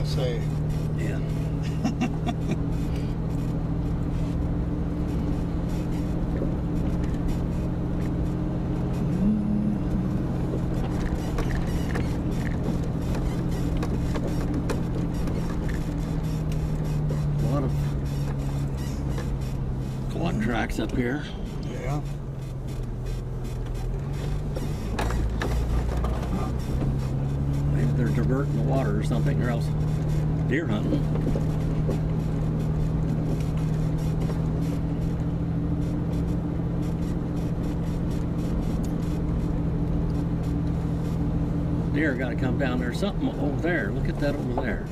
I say. Yeah. A lot of quad tracks up here. Yeah. Maybe they're diverting the water or something, or else deer hunting. Deer got to come down. There's something over there. Look at that over there.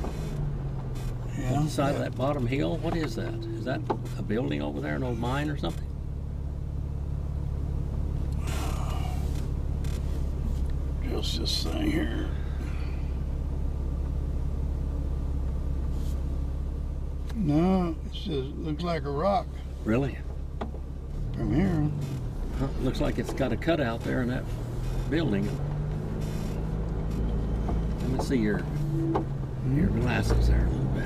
Yeah. On the side of that bottom hill. What is that? Is that a building over there, an old mine or something? Just this thing here. No, it just looks like a rock Really? from here. Huh, looks like it's got a cutout there in that building. Let me see your glasses there a little bit.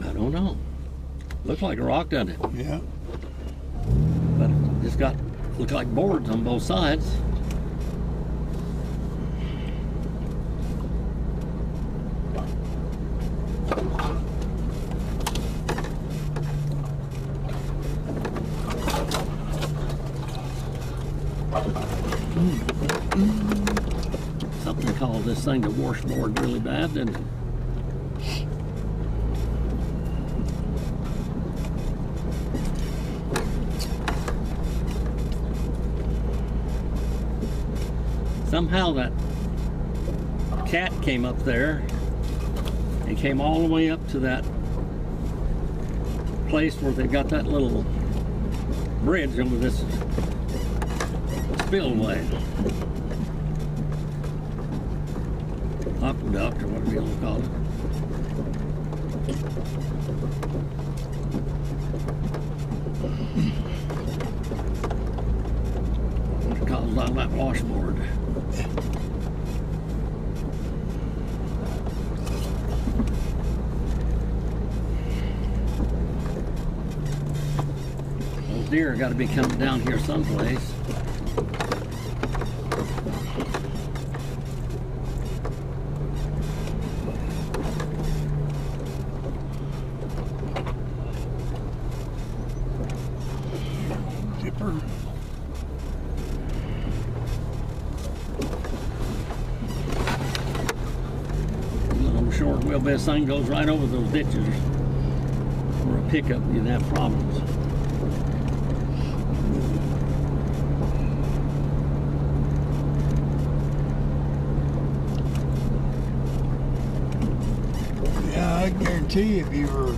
I don't know. Looks like a rock, doesn't it? Yeah. But it's got, look like boards on both sides. Something caused this thing to washboard really bad, didn't it? Somehow that cat came up there and came all the way up to that place where they got that little bridge over this spillway. Aqueduct or whatever you want to call it. What caused all that washboard. Those deer got to be coming down here someplace. Dipper. Little short wheelbase thing goes right over those ditches. For a pickup, you'd have problems. Yeah, I guarantee if you were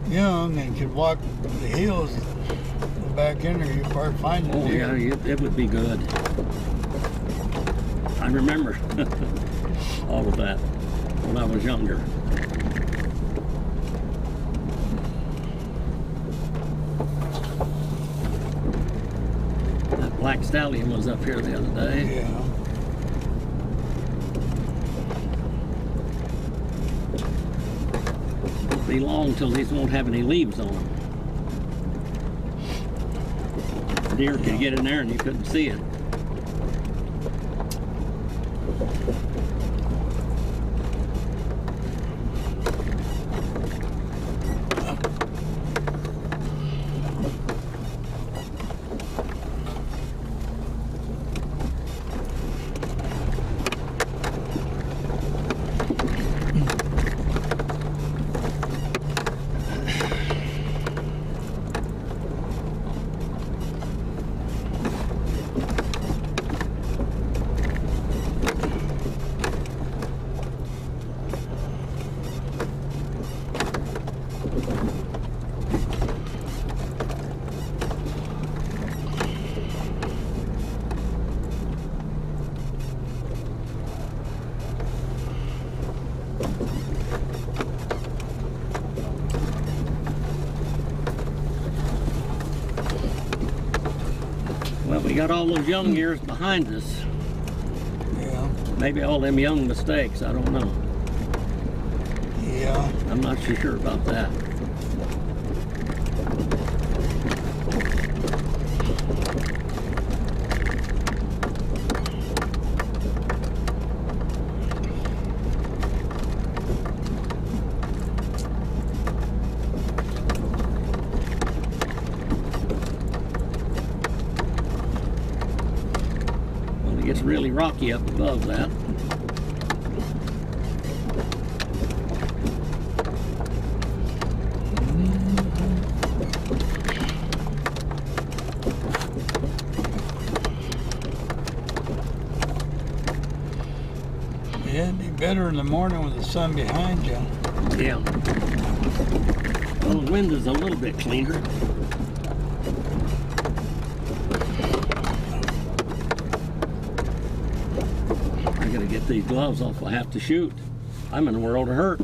young and could walk the hills back in there, you'd probably find Oh yeah, deer. it would be good. I remember all of that when I was younger. That black stallion was up here the other day. Yeah. Won't be long till these won't have any leaves on them. Deer could get in there and you couldn't see it. Well, we got all those young years behind us. Yeah. Maybe all them young mistakes, I don't know. Yeah. I'm not so sure about that. Well, it gets really rocky up above that. Yeah, it'd be better in the morning with the sun behind you. Yeah. Well, the wind is a little bit cleaner. I gotta get these gloves off. I have to shoot. I'm in a world of hurt.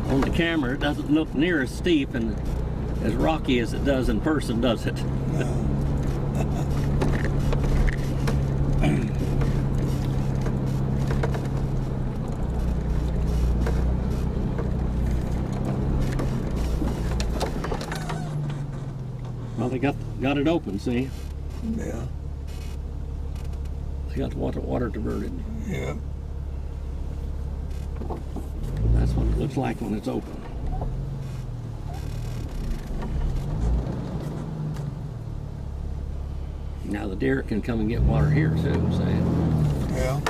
On the camera, it doesn't look near as steep and as rocky as it does in person, does it? No. Well, they got it open, see? Yeah. They got water diverted. Yeah. That's what it looks like when it's open. Now the deer can come and get water here too, say. Yeah.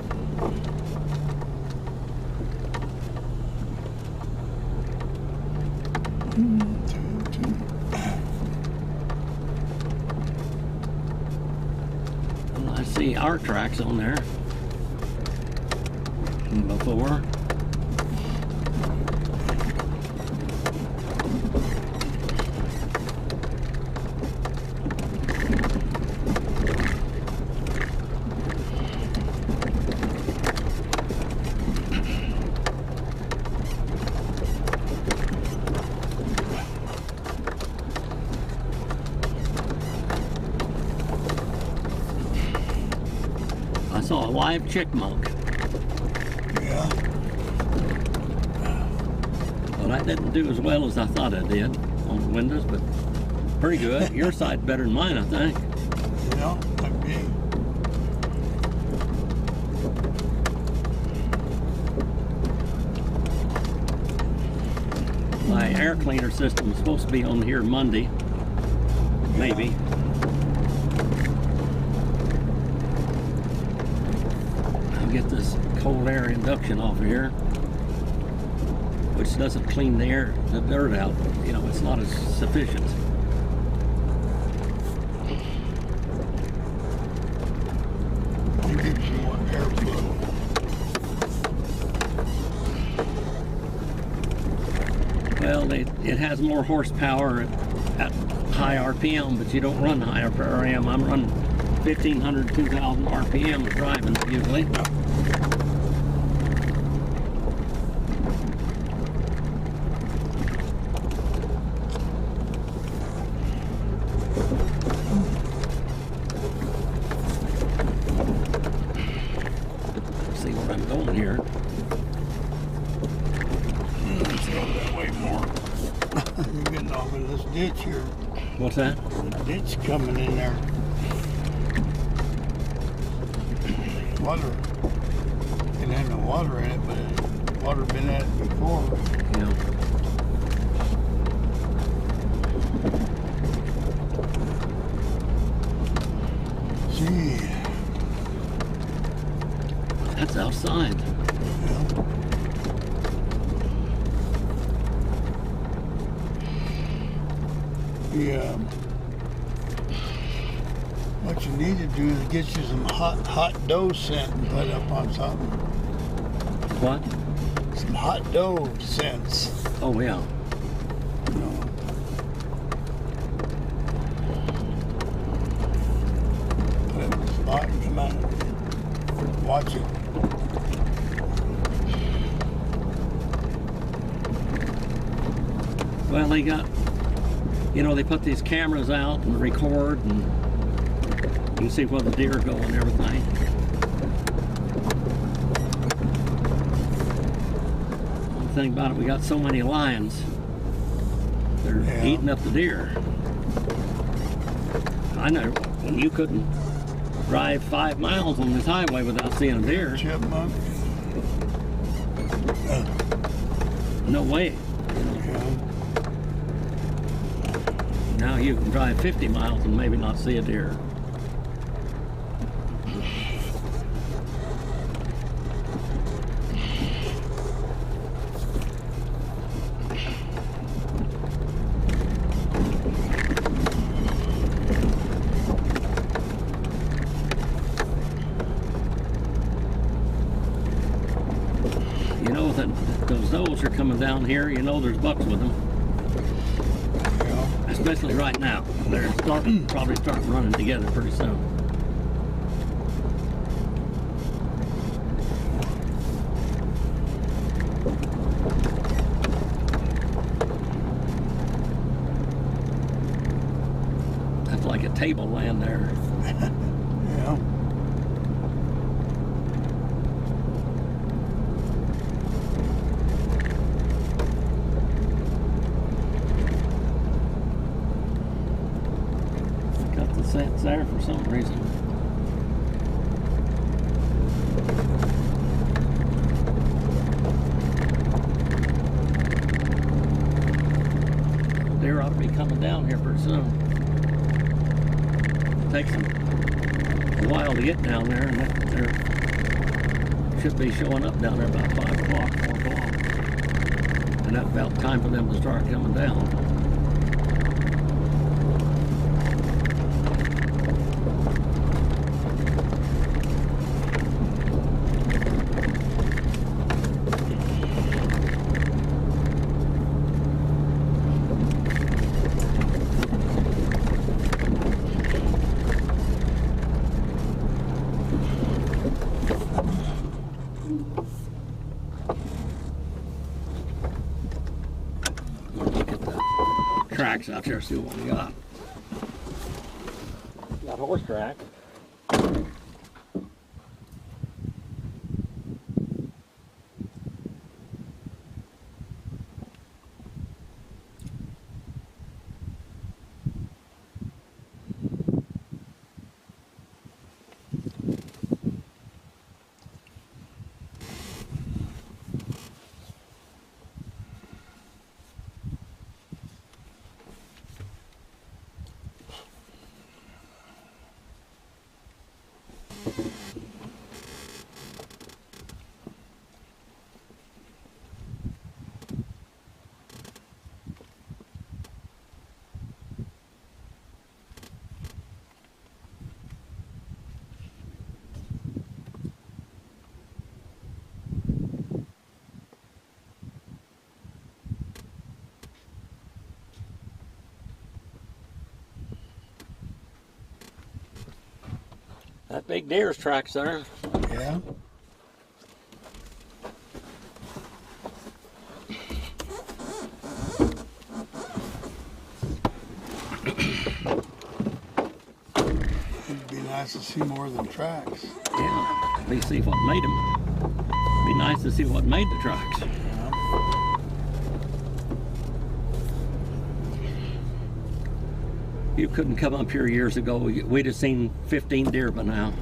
Well, I see our tracks on there before. I saw a live chickmunk. Yeah. Well, I didn't do as well as I thought I did on the windows, but pretty good. Your side's better than mine, I think. Yeah, might be. My air cleaner system is supposed to be on here Monday, maybe. I'll get this cold air induction off of here, which doesn't clean the dirt out. You know, it's not as sufficient. It gives you more airflow. Well, it has more horsepower at high RPM, but you don't run high RPM. I'm running 1,500, 2,000 RPM driving usually. Let's see where I'm going here. Let's go that way more. You're getting off of this ditch here. What's that? The ditch coming in there. Water. It had no water in it, but water been at it before. Yeah. Gee. That's outside. Yeah. What you need to do is get you some hot dough scent and put up on something. What? some hot dough scents. Oh yeah. You know. Put it in the spot and come out and watch it. Well, they got, you know, they put these cameras out and record, and you can see where the deer go and everything. The thing about it, we got so many lions. They're eating up the deer. I know when you couldn't drive 5 miles on this highway without seeing a deer. Chipmunk. No way. Yeah. Now you can drive 50 miles and maybe not see a deer. You know that those does are coming down here, you know there's bucks with them. Yeah. Especially right now. They're probably starting running together pretty soon. That's like a tableland there. Yeah. Got the scents there for some reason. Deer ought to be coming down here pretty soon. It takes them a while to get down there, and they should be showing up down there about 5 o'clock, 4 o'clock. And that's about time for them to start coming down. Look at the tracks out there, see what we got. Got horse tracks. That big deer's tracks there. Yeah. It'd be nice to see more than tracks. Yeah, we see what made them. Be nice to see what made the tracks. You couldn't come up here years ago, we'd have seen 15 deer by now.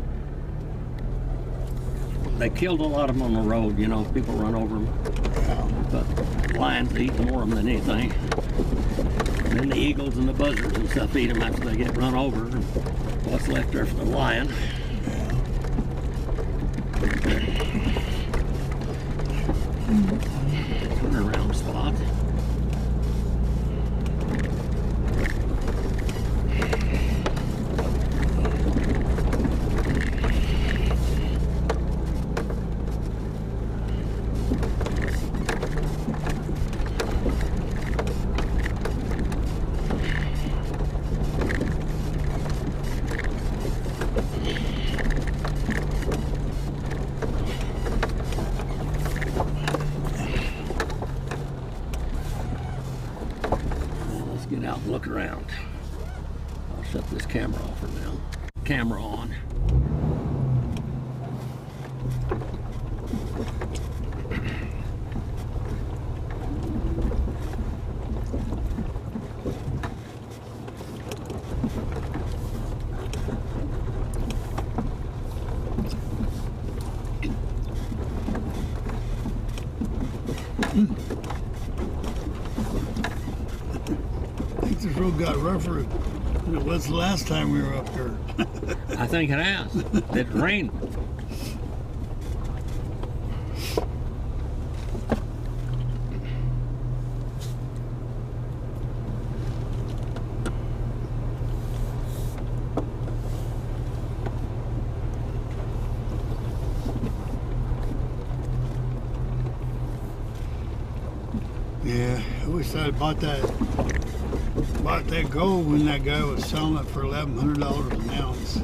They killed a lot of them on the road, you know, people run over them. Yeah. But lions eat more of them than anything. And then the eagles and the buzzards and stuff eat them after they get run over. And what's left there for the lion. Turnaround spot. look around. I'll shut this camera off for now. Camera on. I think this road got rougher than it was the last time we were up here. I think it has. It rained. Yeah, I wish I'd bought that gold when that guy was selling it for $1,100 an ounce.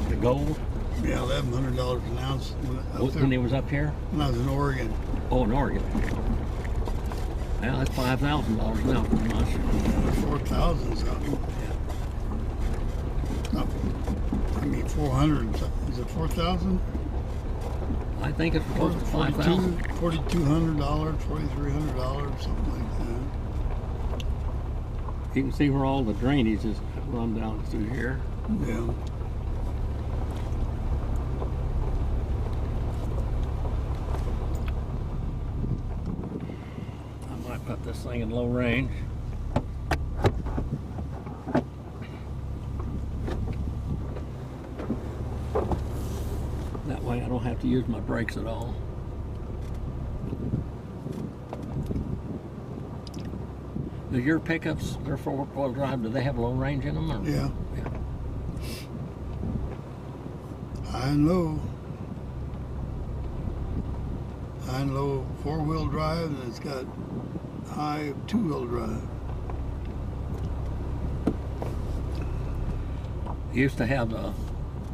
The gold? Yeah, $1,100 an ounce. When he was up here? When I was in Oregon. Oh, in Oregon. Yeah, that's $5,000 now pretty much. 4,000 something. No, I mean 400 something. Is it 4,000? I think it's close to $5,000. $4,200, $4,300, something like that. You can see where all the drainage is run down through here. Yeah. I might put this thing in low range. That way I don't have to use my brakes at all. Do your pickups, they're four-wheel drive, do they have low range in them? Or? Yeah. Yeah. High and low. High and low four-wheel drive, and it's got high two-wheel drive. Used to have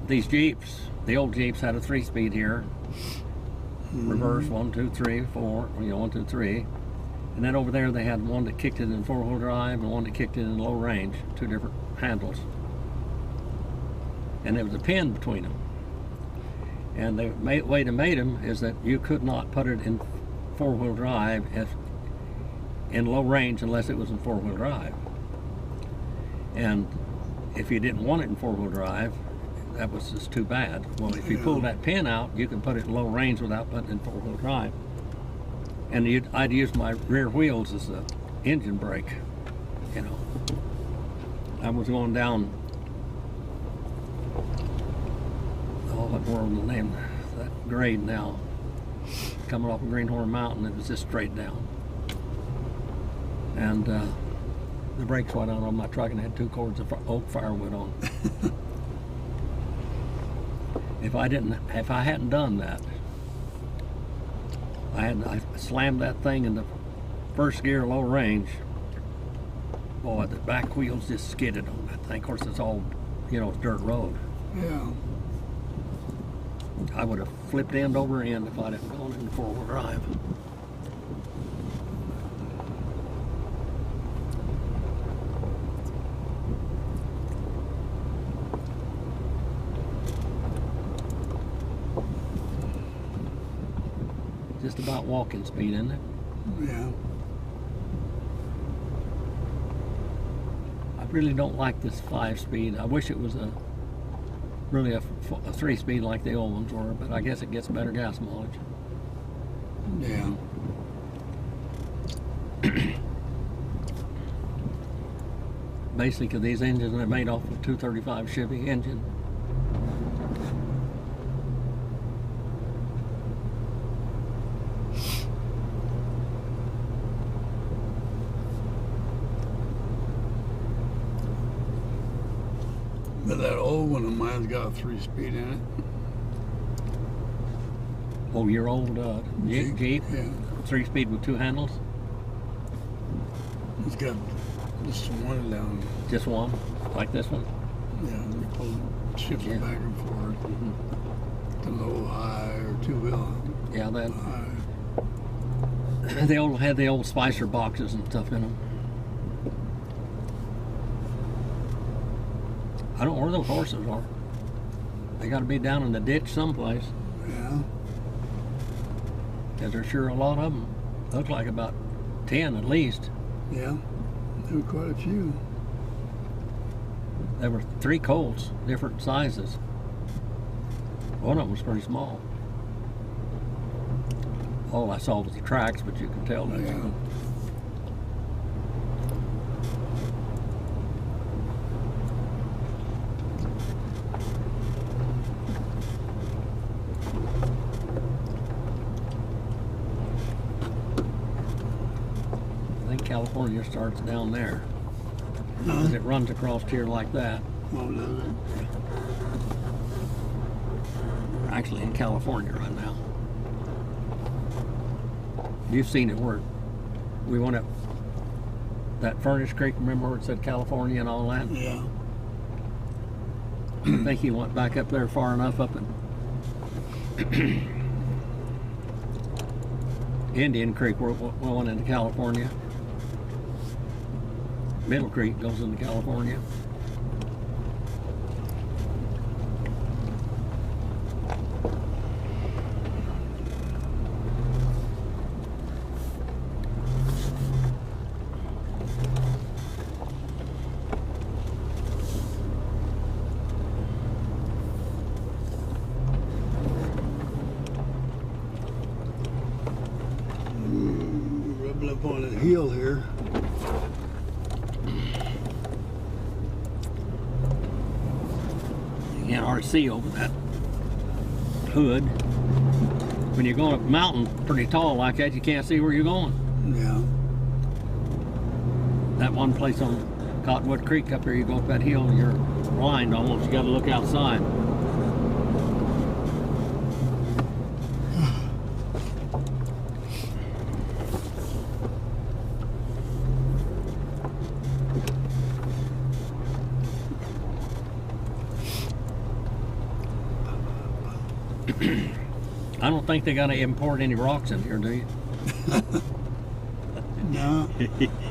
these Jeeps. The old Jeeps had a 3-speed here. Reverse, 1, 2, 3, 4, 1, 2, 3. And then over there they had one that kicked it in 4-wheel drive and one that kicked it in low range, 2 different handles. And there was a pin between them. And the way they made them is that you could not put it in 4-wheel drive in low range unless it was in 4-wheel drive. And if you didn't want it in 4-wheel drive, that was just too bad. Well, if you pull that pin out, you can put it in low range without putting it in 4-wheel drive. And I'd use my rear wheels as the engine brake, you know. I was going down, what world the name, that grade now, coming off of Greenhorn Mountain, it was just straight down. And the brakes went on my truck and I had 2 cords of oak firewood on. If I hadn't done that, I slammed that thing in the first gear, low range. Boy, the back wheels just skidded on that thing. Of course, it's all, you know, it's dirt road. Yeah. I would have flipped end over end if I'd have gone in 4-wheel drive. Just about walking speed, isn't it? Yeah. I really don't like this 5-speed. I wish it was really a 3-speed like the old ones were, but I guess it gets better gas mileage. Yeah. Basically, these engines are made off of a 235 Chevy engine. But that old one of mine's got a 3-speed in it. Oh, your old Jeep? Yeah. 3-speed with 2 handles? It's got just one down. Just one? Like this one? Yeah, you pull it, shift it back and forth. To low, high, or 2-wheel. Yeah, that. High. They all had the old Spicer boxes and stuff in them. I don't know where those horses are. They got to be down in the ditch someplace. Yeah. Because there's sure a lot of them. Look like about 10 at least. Yeah. There were quite a few. There were 3 colts, different sizes. One of them was pretty small. All I saw was the tracks, but you could tell that. Yeah. I think California starts down there. Huh? Because it runs across here like that. What was it? We're actually in California right now. You've seen it where we went up that Furnace Creek, remember where it said California and all that? Yeah. I think he went back up there far enough up in Indian Creek where we went into California. Middle Creek goes into California. Rubbing up on a hill here. You can't hardly see over that hood. When you're going up a mountain pretty tall like that, you can't see where you're going. Yeah. That one place on Cottonwood Creek up there, you go up that hill and you're blind almost. You got to look outside. I don't think they got to import any rocks in here, do you? No.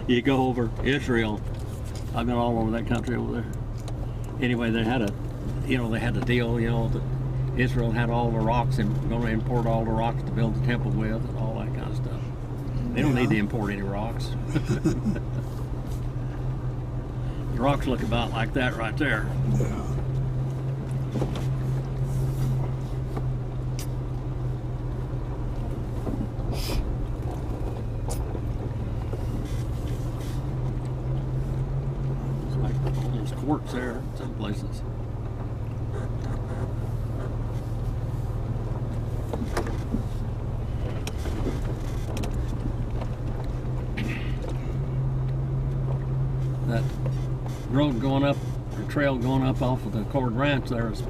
You go over Israel. I've been all over that country over there. Anyway, they had a deal, that Israel had all the rocks and going to import all the rocks to build the temple with and all that kind of stuff. They don't need to import any rocks. The rocks look about like that right there. Yeah. It's like almost quartz there in some places. That road going up, or trail going up off of the Cord Ranch there is,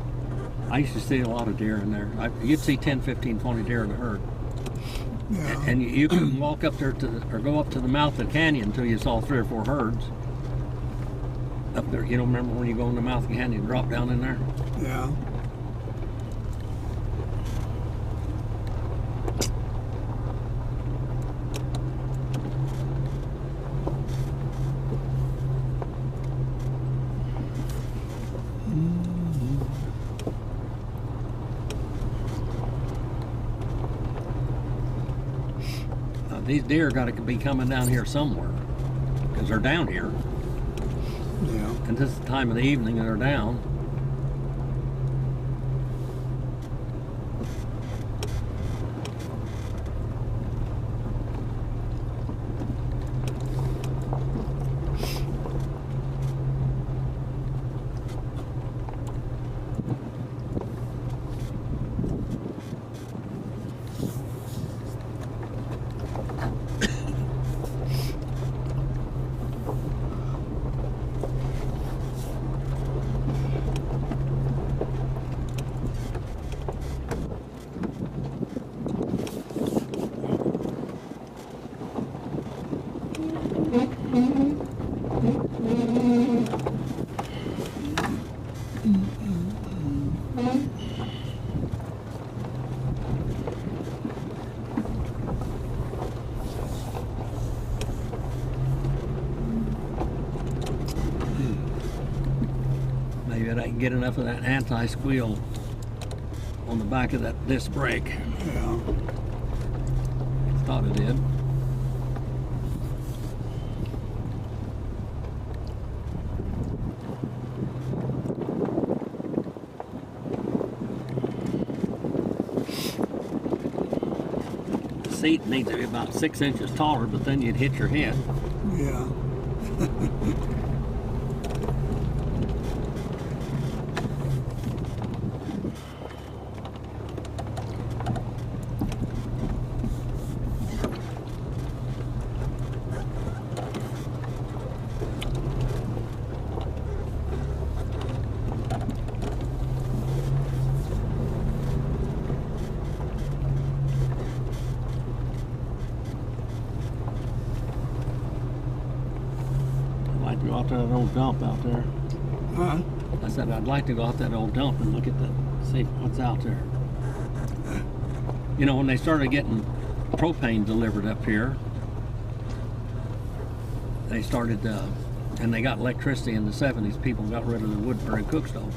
I used to see a lot of deer in there. You'd see 10, 15, 20 deer in a herd. Yeah. And you could walk up there or go up to the mouth of the canyon until you saw 3 or 4 herds. Up there, remember when you go in the mouth of the canyon, drop down in there? Yeah. These deer got to be coming down here somewhere because they're down here. Yeah. And this is the time of the evening and they're down. can get enough of that anti-squeal on the back of that disc brake. Yeah. Thought it did. The seat needs to be about 6 inches taller, but then you'd hit your head. Yeah. Go out to that old dump out there. Huh? I said I'd like to go out that old dump and look at see what's out there. You know, when they started getting propane delivered up here, they started, and they got electricity in the 70s. People got rid of the wood-burning cook stoves.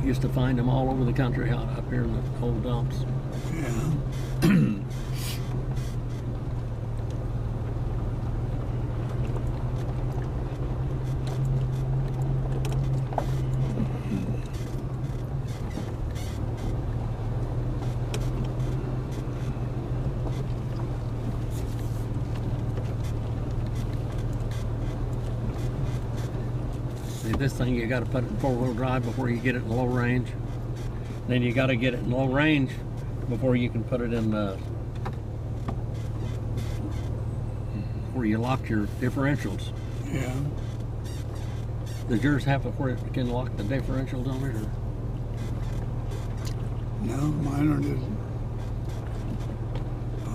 Used to find them all over the country out up here in the old dumps. Yeah. This thing, you got to put it in 4-wheel drive before you get it in low range. Then you got to get it in low range before you can put it in where you lock your differentials. Yeah. Does yours have it where it can lock the differentials on it? Or? No, mine are just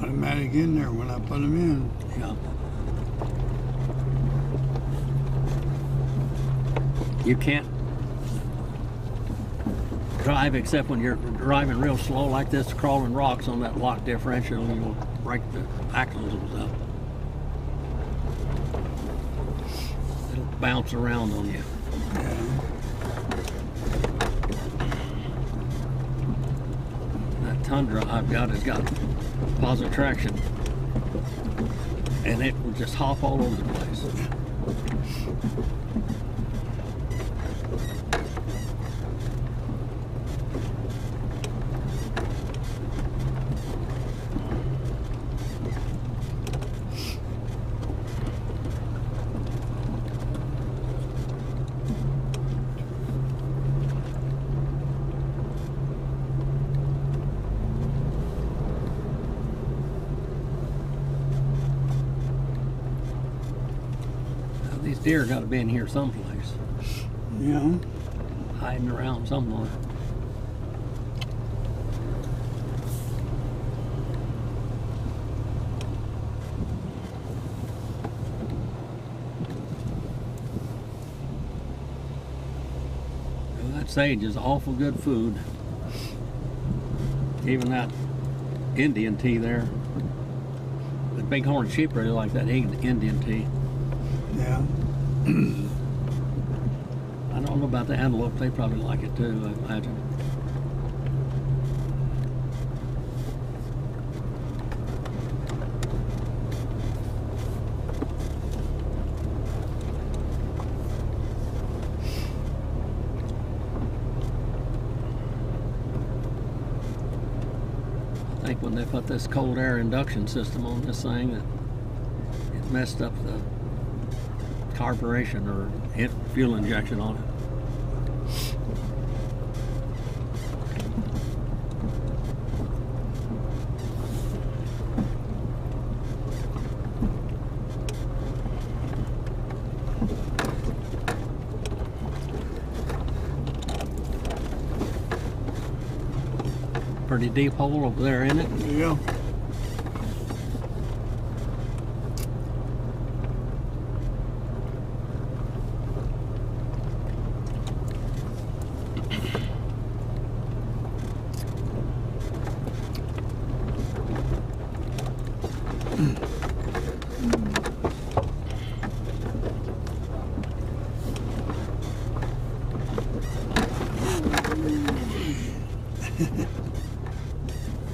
automatic in there when I put them in. Yeah. You can't drive except when you're driving real slow like this, crawling rocks on that lock differential, and you'll break the axles up. It'll bounce around on you. Yeah. That Tundra I've got has got positive traction, and it will just hop all over the place. These deer got to be in here someplace. Yeah. Hiding around somewhere. Well, that sage is awful good food. Even that Indian tea there. The bighorn sheep really like that Indian tea. Yeah. I don't know about the antelope. They probably like it too, I imagine. I think when they put this cold air induction system on this thing, it messed up the carburation or fuel injection on it. Pretty deep hole over there, isn't it? Yeah.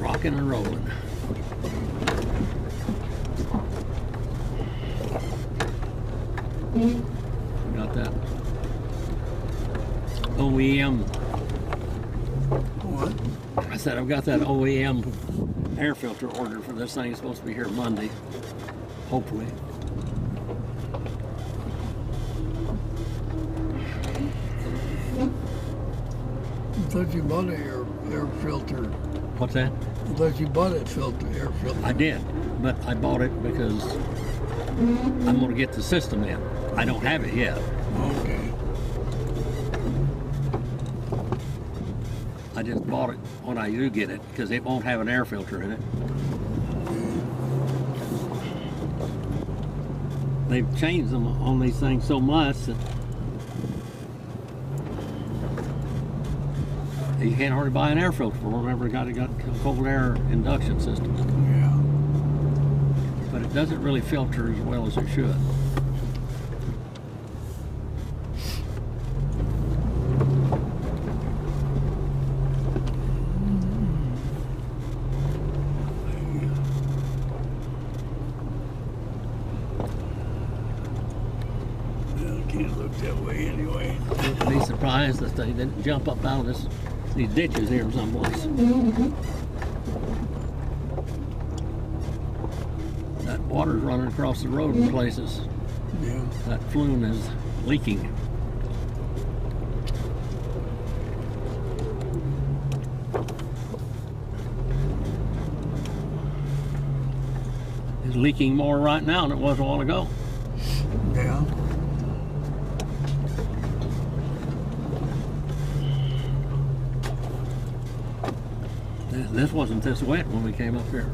Rocking and rolling. Got that OEM. What? I said I've got that OEM air filter ordered for this thing. It's supposed to be here Monday, hopefully. I thought you bought an air filter. What's that? I thought you bought a air filter. I did, but I bought it because I'm going to get the system in. I don't have it yet. Okay. I just bought it when I do get it because it won't have an air filter in it. They've changed them on these things so much that you can't hardly buy an air filter for them. Everybody got a cold air induction system. Yeah. But it doesn't really filter as well as it should. Can't look that way anyway. You'd be surprised that they didn't jump up out of these ditches here someplace. That water's running across the road in places. Yeah. That flume is leaking. It's leaking more right now than it was a while ago. Yeah. This wasn't this wet when we came up here.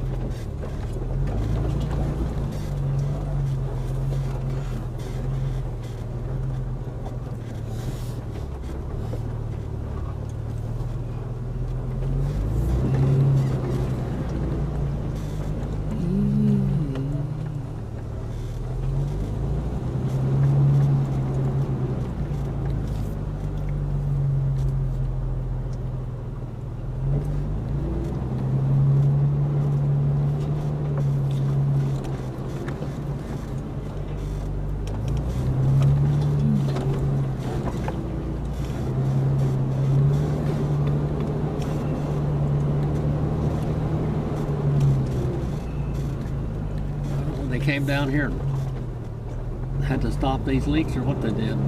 Came down here and had to stop these leaks or what they did.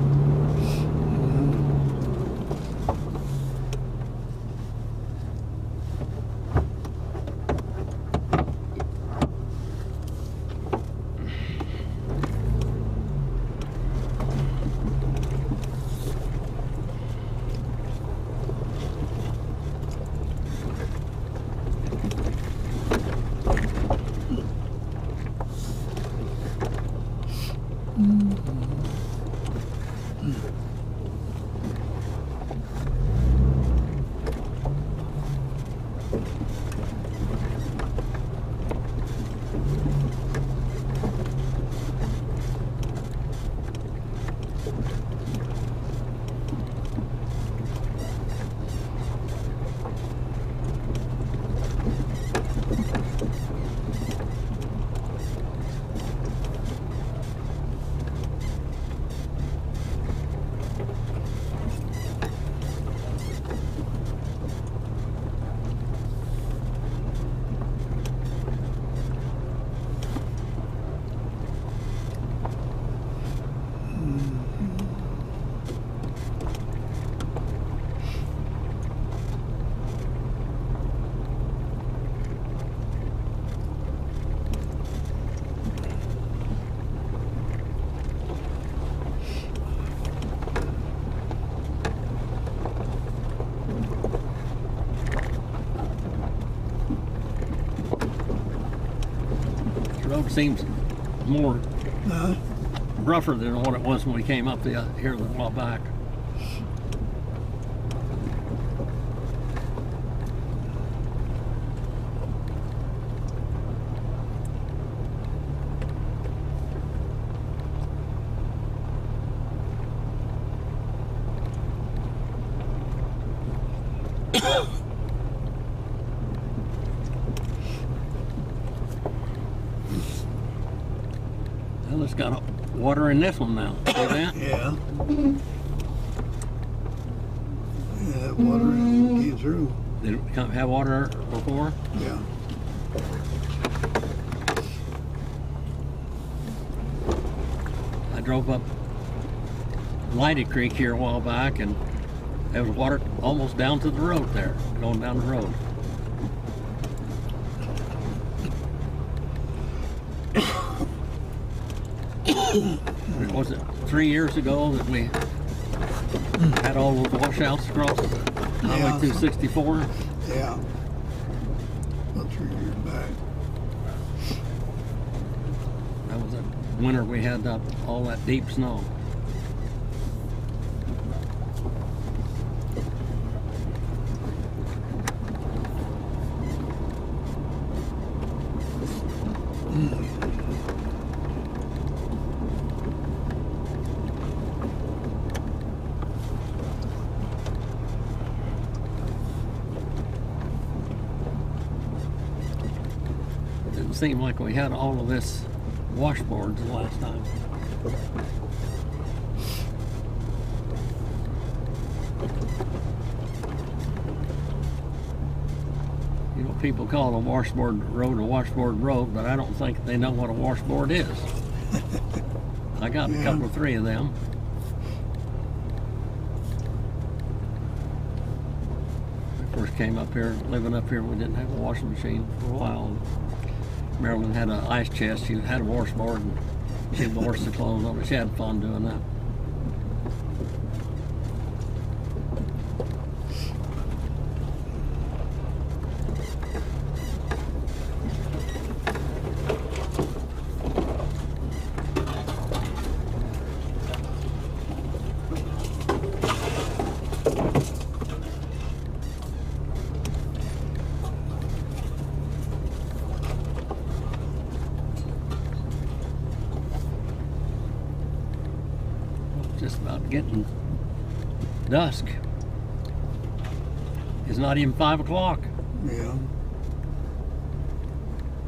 Road seems more rougher than what it was when we came up here a while back. it's got water in this one now. See that? Yeah. Yeah, that water came through. Did it have water before? Yeah. I drove up Lighty Creek here a while back, and there was water almost down to the road there, going down the road. Was it 3 years ago that we had all those washouts across Highway 264? Yeah. About 3 years back. That was that winter we had all that deep snow. Didn't seem like we had all of this washboards the last time. You know, people call a washboard road, but I don't think they know what a washboard is. I got a couple of 3 of them. When I first came up here, living up here, we didn't have a washing machine for a while. Marilyn had an ice chest. She had a washboard, and she'd wash the clothes on it. She had fun doing that. Just about getting dusk. It's not even 5 o'clock. Yeah.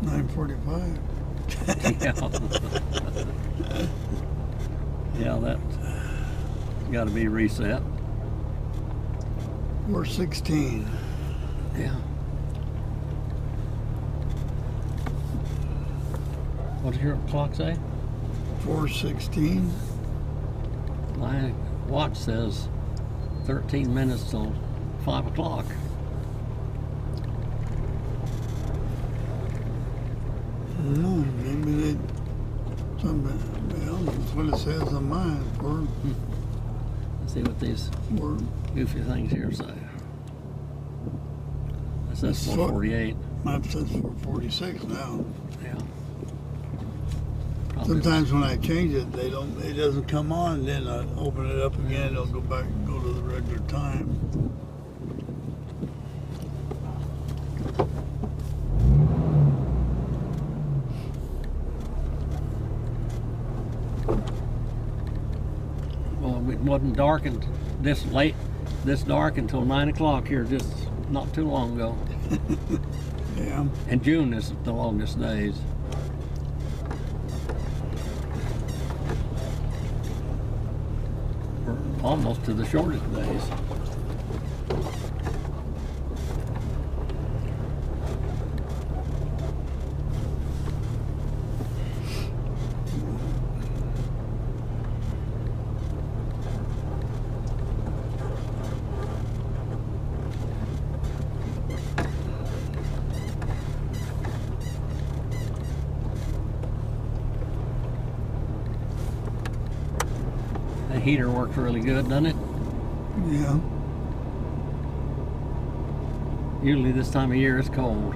9:45. Yeah, that's got to be reset. 4:16. Yeah. What does your clock say? 4:16. My watch says 13 minutes till 5 o'clock. No, maybe they. Something. Well, that's what it says on mine. Let's see what these goofy things here say. It says 4:48. Mine says 4:46 now. Yeah. Sometimes when I change it, it doesn't come on. Then I open it up again. It'll go back and go to the regular time. Well, it wasn't dark and this dark until 9 o'clock here, just not too long ago. Yeah. And June is the longest days. Almost to the shortest days. The heater works really good, doesn't it? Yeah. Usually this time of year it's cold.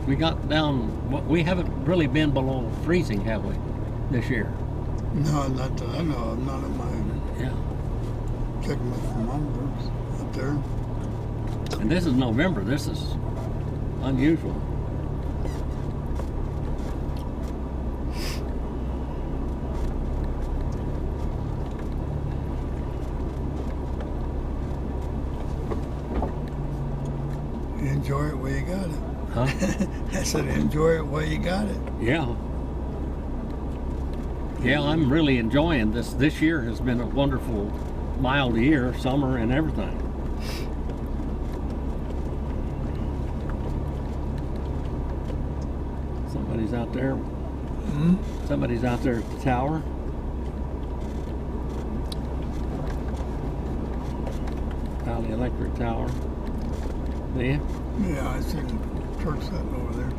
We got down, we haven't really been below freezing, have we, this year? No, not that I know of. Not at mine. Yeah. Checking my thermometers up there. And this is November. This is unusual. You enjoy it where you got it. Huh? I said, enjoy it while you got it. Yeah. Yeah, I'm really enjoying this. This year has been a wonderful, mild year, summer and everything. Somebody's out there. Hmm? Somebody's out there at the tower. Valley Electric Tower. Yeah. Yeah, I seen trucks sitting over there.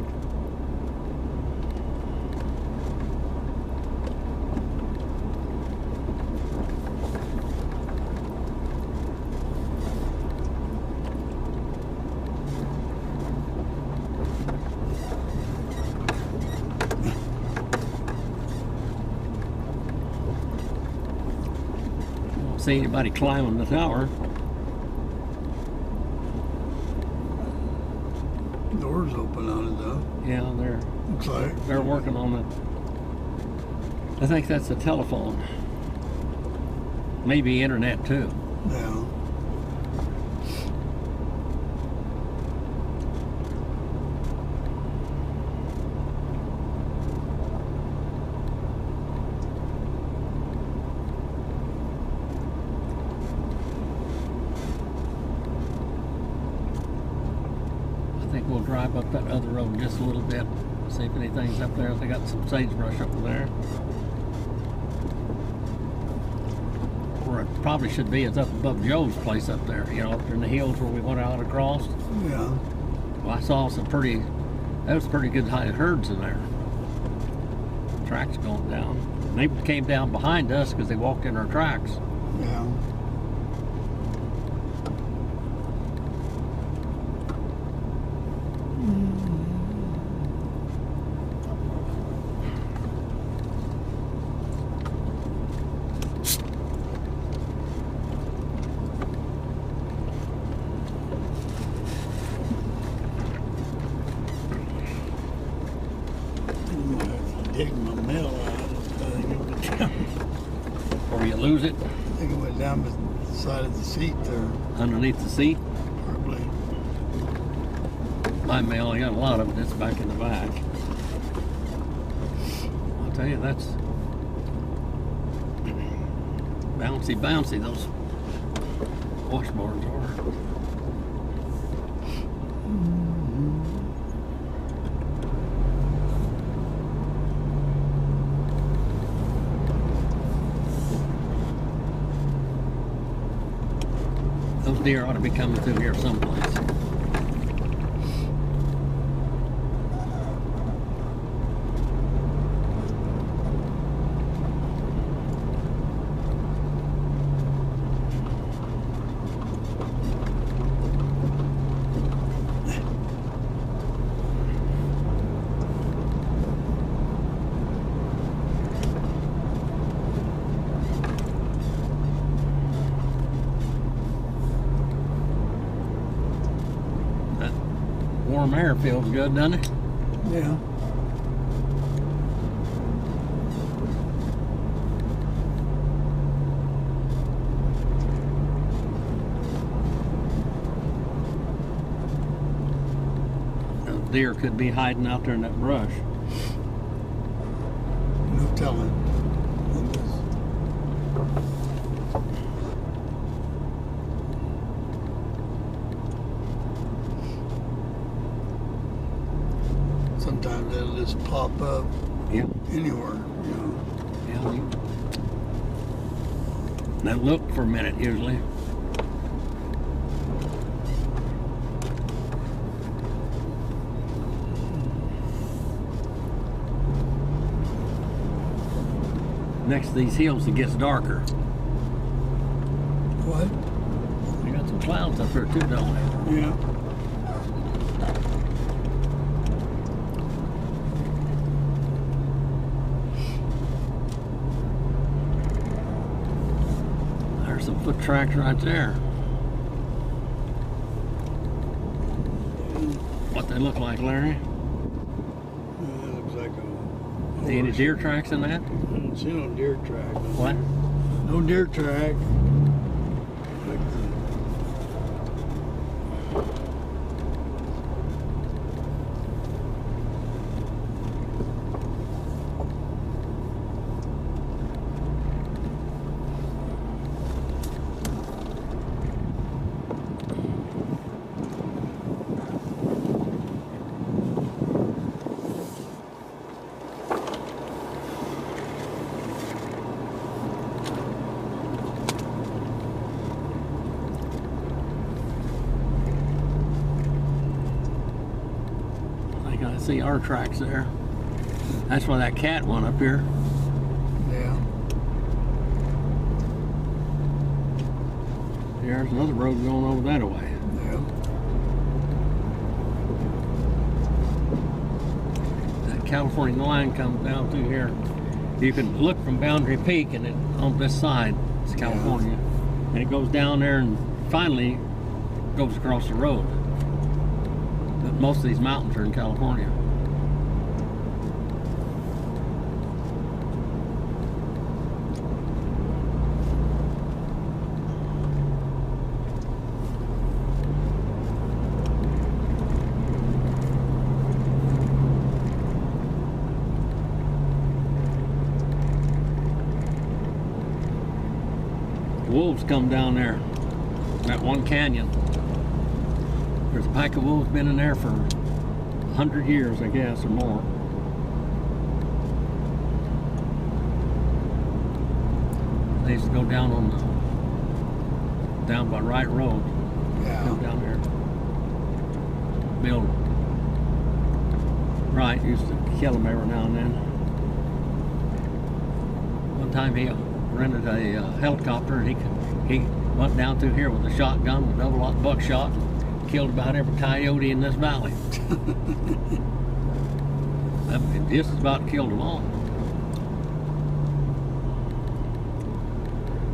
Don't see anybody climbing the tower. Doors open on it though. Yeah, Looks like. they're working on it. I think that's a telephone. Maybe internet too. Yeah. I think we'll drive up that other road just a little bit, see if anything's up there. They got some sagebrush up there. Where it probably should be is up above Joe's place up there, you know, up in the hills where we went out across. Yeah. Well, I saw some pretty good high herds in there. Tracks going down. And they came down behind us because they walked in our tracks. Yeah. Dig my mail out. I think it went down. Or you lose it I think it went down the side of the seat there. underneath the seat. Probably. My mail, I got a lot of it. It's back in the back. I'll tell you, that's bouncy, those washboards are. Those deer ought to be coming through here someplace. Warm air feels good, doesn't it? Yeah. Those deer could be hiding out there in that brush. No telling. Sometimes they'll just pop up Yeah. anywhere, you know. Yeah. They look for a minute usually. Next to these hills, it gets darker. What? We got some clouds up there too, don't we? Yeah. There's some foot tracks right there. What they look like, Larry? That looks like a See any horse. deer tracks in that? I don't see no deer track. What? No deer track. Like I see our tracks there. That's why that cat went up here. Yeah. There's another road going over that way. Yeah. That California line comes down through here. You can look from Boundary Peak, and it, on this side it's California. And it goes down there and finally goes across the road. But most of these mountains are in California. Wolves come down there, that one canyon. There's a pack of wolves been in there for 100 years, I guess, or more. They used to go down on the, down by Wright Road. Yeah. Come down there. Bill Wright used to kill them every now and then. One time he rented a helicopter, and he went down through here with a shotgun with double buckshot and killed about every coyote in this valley. Just about killed them all.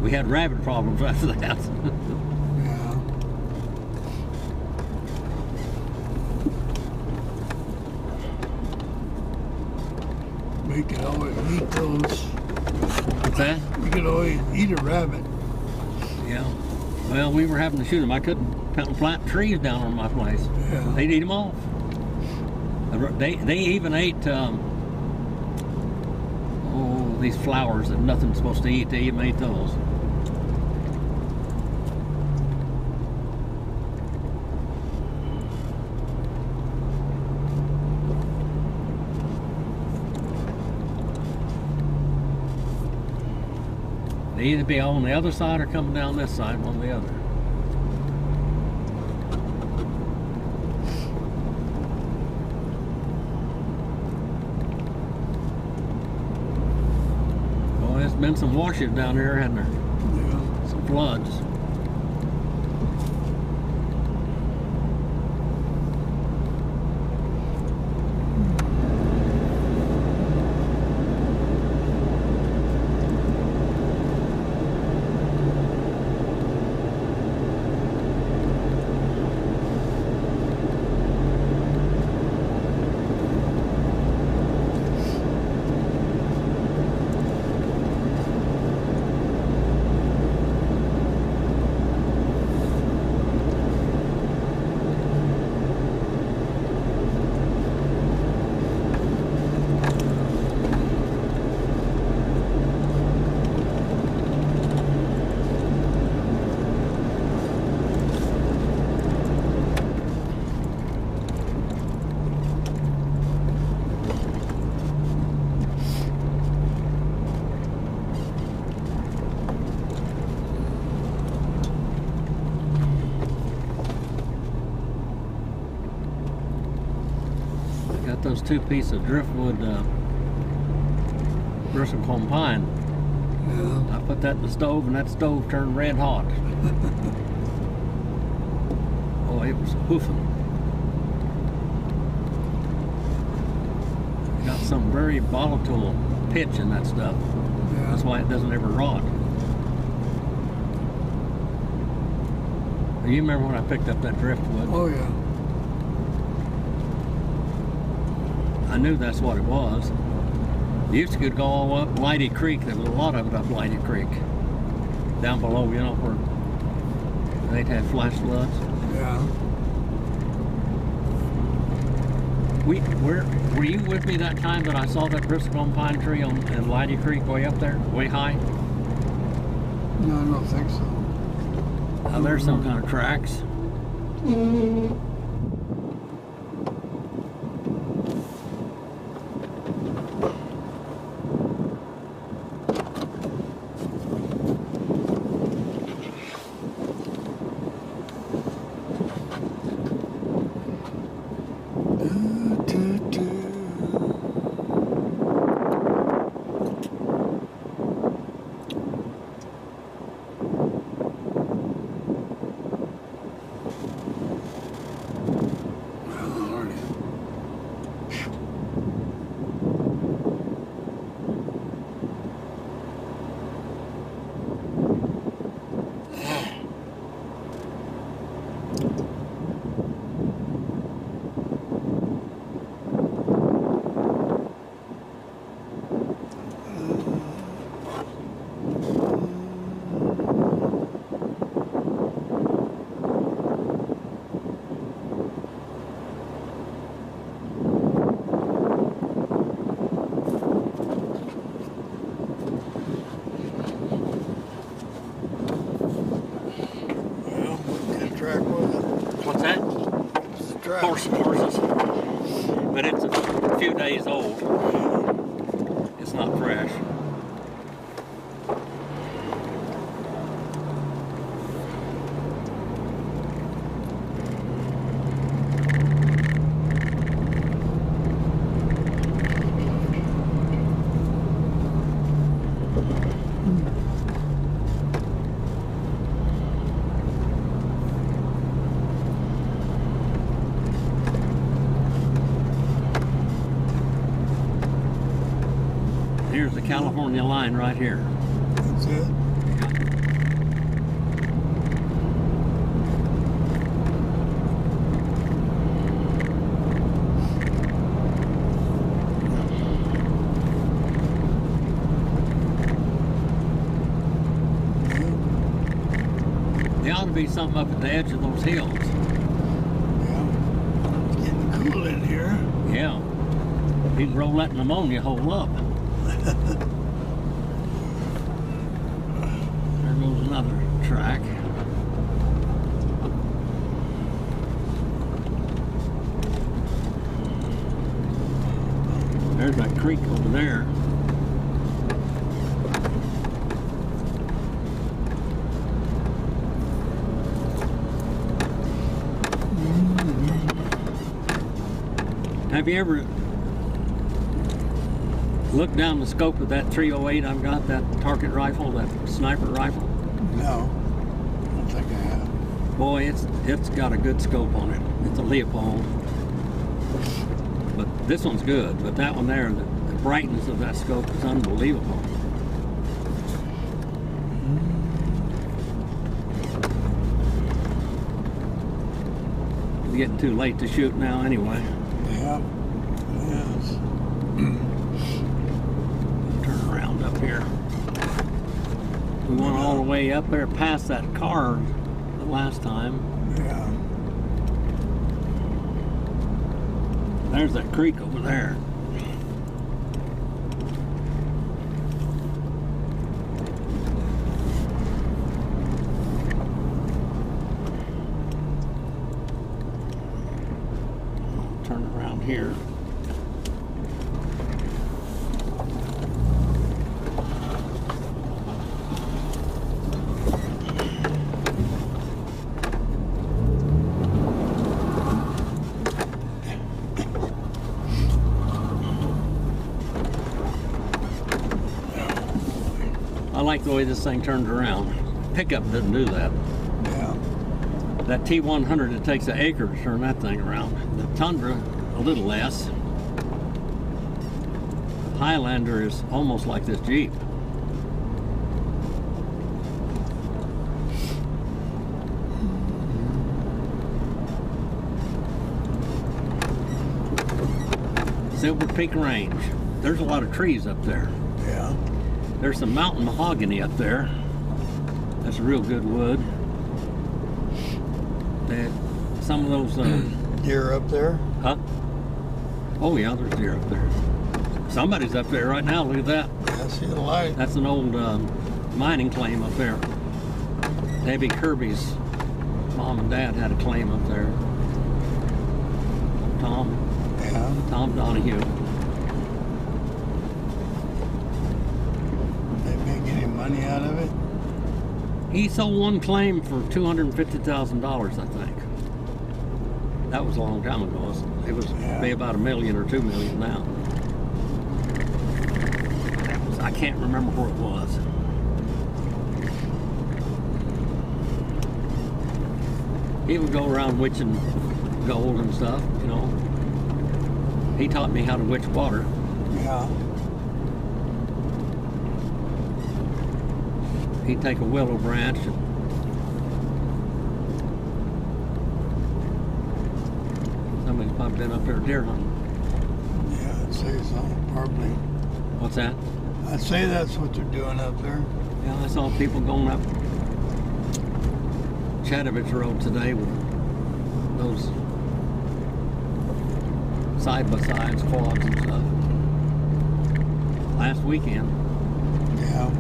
We had rabbit problems after that. Yeah. We could always eat those. What's that? You could always eat a rabbit. Yeah. Well, we were having to shoot them. I couldn't plant trees down on my place. Yeah. They'd eat them off. They even ate these flowers that nothing's supposed to eat. They even ate those. They either be on the other side or coming down this side, one or the other. Well, there's been some washes down here, hasn't there? Yeah. Some floods. Got those two pieces of driftwood bristlecone pine. Yeah. I put that in the stove, and that stove turned red hot. Oh, it was hoofing. Got some very volatile pitch in that stuff. Yeah. That's why it doesn't ever rot. You remember when I picked up that driftwood? Oh yeah. I knew that's what it was. You used to go all up Lighty Creek. There was a lot of it up Lighty Creek. Down below, you know, where they'd had flash floods. Yeah. Were you with me that time that I saw that bristlecone pine tree in Lighty Creek way up there, way high? No, I don't think so. Now there's some kind of tracks. track. horses. But it's a few days old. It's not fresh. Here's the California line right here. That's it. There ought to be something up at the edge of those hills. Yeah. It's getting cool in here. Yeah. You can roll that pneumonia hole up. There goes another track. There's that creek over there. Have you ever looked down the scope of that 308 I've got, that target rifle, that sniper rifle? No, I don't think I have. Boy, it's got a good scope on it. It's a Leopold. But this one's good, but that one there, the brightness of that scope is unbelievable. It's getting too late to shoot now anyway. Yeah, yes. Turn around up here. We went all the way up there past that car the last time. Yeah. There's that creek over there. Turn around here. I like the way this thing turns around. Pickup doesn't do that. Yeah. That T100, it takes an acre to turn that thing around. The Tundra, a little less. The Highlander is almost like this Jeep. Silver Peak Range. There's a lot of trees up there. Yeah. There's some mountain mahogany up there. That's a real good wood. Some of those... Deer up there? Huh? Oh yeah, there's deer up there. Somebody's up there right now, look at that. I see the light. That's an old mining claim up there. Debbie Kirby's mom and dad had a claim up there. Yeah. Tom Donahue. They make any money out of it? He sold one claim for $250,000, I think. That was a long time ago. It was be about $1 million or $2 million now. I can't remember where it was. He would go around witching gold and stuff, you know. He taught me how to witch water. Yeah. He'd take a willow branch and somebody's probably been up there deer hunting. Yeah, I'd say so, probably. What's that? I'd say that's what they're doing up there. Yeah, I saw people going up Chattovich Road today with those side-by-sides, quads and stuff. Last weekend. Yeah.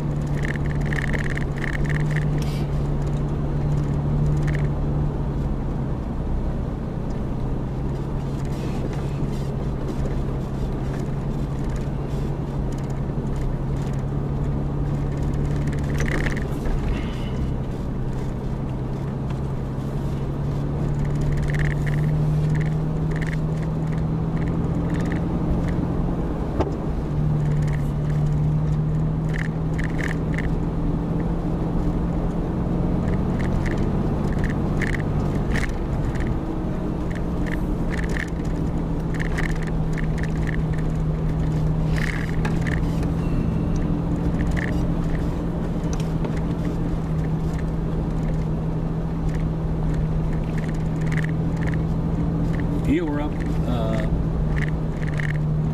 were up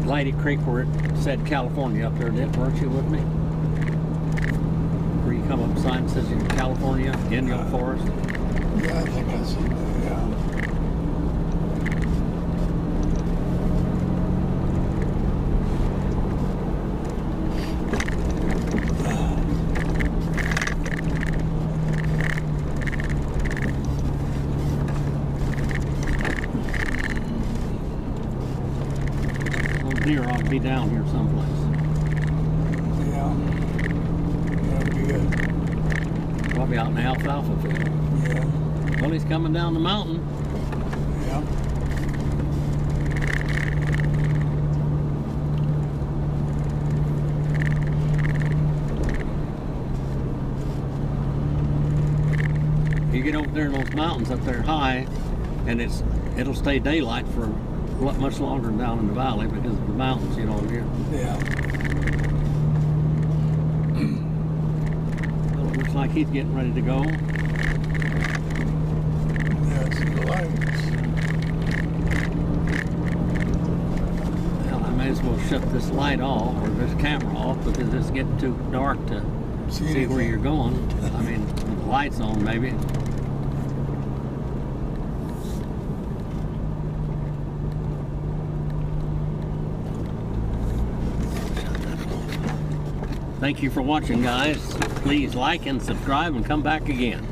Lady Creek where it said California up there, weren't you with me? Where you come up sign that says in California, Indian Forest. Yeah, I think I seen that, yeah. Deer ought to be down here someplace. Yeah. That'd be good. Probably out in the alfalfa field. Yeah. Well, he's coming down the mountain. Yeah. You get over there in those mountains up there high, and it'll stay daylight for much longer than down in the valley because of the mountains, you know. Yeah. Well, it looks like he's getting ready to go. Yeah, it's the lights. Well, I may as well shut this light off or this camera off because it's getting too dark to see where you're going. I mean, with the lights on maybe. Thank you for watching, guys. Please like and subscribe and come back again.